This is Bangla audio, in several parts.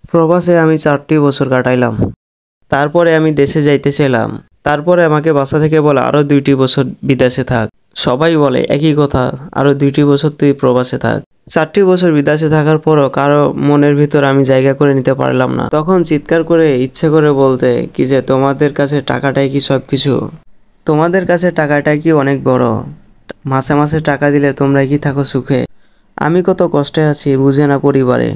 প্রবাসে আমি 4টি বছর কাটাইলাম। তারপরে আমি দেশে যাইতে চাইলাম। তারপরে আমাকে বাসা থেকে বলে আরও 2টি বছর বিদেশে থাক। সবাই বলে একই কথা, আরও 2টি বছর তুই প্রবাসে থাক। 4টি বছর বিদেশে থাকার পরও কারো মনের ভিতর আমি জায়গা করে নিতে পারলাম না। তখন চিৎকার করে ইচ্ছে করে বলতে কি যে তোমাদের কাছে টাকাটাই কি সব কিছু? তোমাদের কাছে টাকাটাই কি অনেক বড়? মাসে মাসে টাকা দিলে তোমরা কি থাকো সুখে? আমি কত কষ্টে আছি বুঝে না পরিবারে।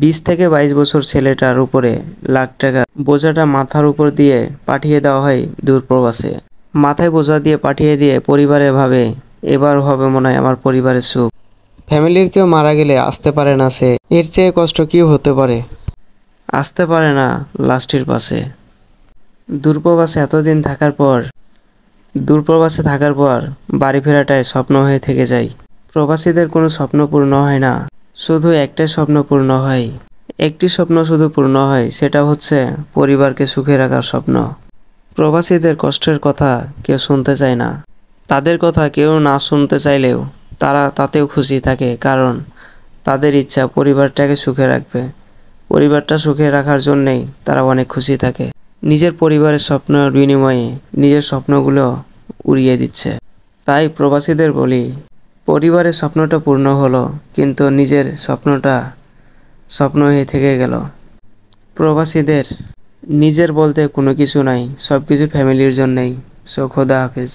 20 থেকে 22 বছর ছেলেটার উপরে লাখ টাকা বোঝাটা মাথার উপর দিয়ে পাঠিয়ে দেওয়া হয় দূর প্রবাসে। মাথায় বোঝা দিয়ে পাঠিয়ে দিয়ে পরিবারে ভাবে এবার হবে মনে হয় আমার পরিবারের সুখ। ফ্যামিলির কেউ মারা গেলে আসতে পারে না সে, এর চেয়ে কষ্ট কি হতে পারে? আসতে পারে না লাস্টের পাশে। দূরপ্রবাসে এতদিন থাকার পর দূরপ্রবাসে থাকার পর বাড়ি ফেরাটাই স্বপ্ন হয়ে থেকে যায়। প্রবাসীদের কোনো স্বপ্ন পূর্ণ হয় না, শুধু একটাই স্বপ্ন পূর্ণ হয়। একটি স্বপ্ন শুধু পূর্ণ হয়, সেটা হচ্ছে পরিবারকে সুখে রাখার স্বপ্ন। প্রবাসীদের কষ্টের কথা কেউ শুনতে চায় না। তাদের কথা কেউ না শুনতে চাইলেও তারা তাতেও খুশি থাকে, কারণ তাদের ইচ্ছা পরিবারটাকে সুখে রাখবে। পরিবারটা সুখে রাখার জন্যেই তারা অনেক খুশি থাকে। নিজের পরিবারের স্বপ্নের বিনিময়ে নিজের স্বপ্নগুলো উড়িয়ে দিচ্ছে। তাই প্রবাসীদের বলি, পরিবারের স্বপ্নটা পূর্ণ হলো, কিন্তু নিজের স্বপ্নটা স্বপ্ন হয়ে থেকে গেল। প্রবাসীদের নিজের বলতে কোনো কিছু নাই, সব কিছু ফ্যামিলির জন্যেই। সো খোদা হাফেজ।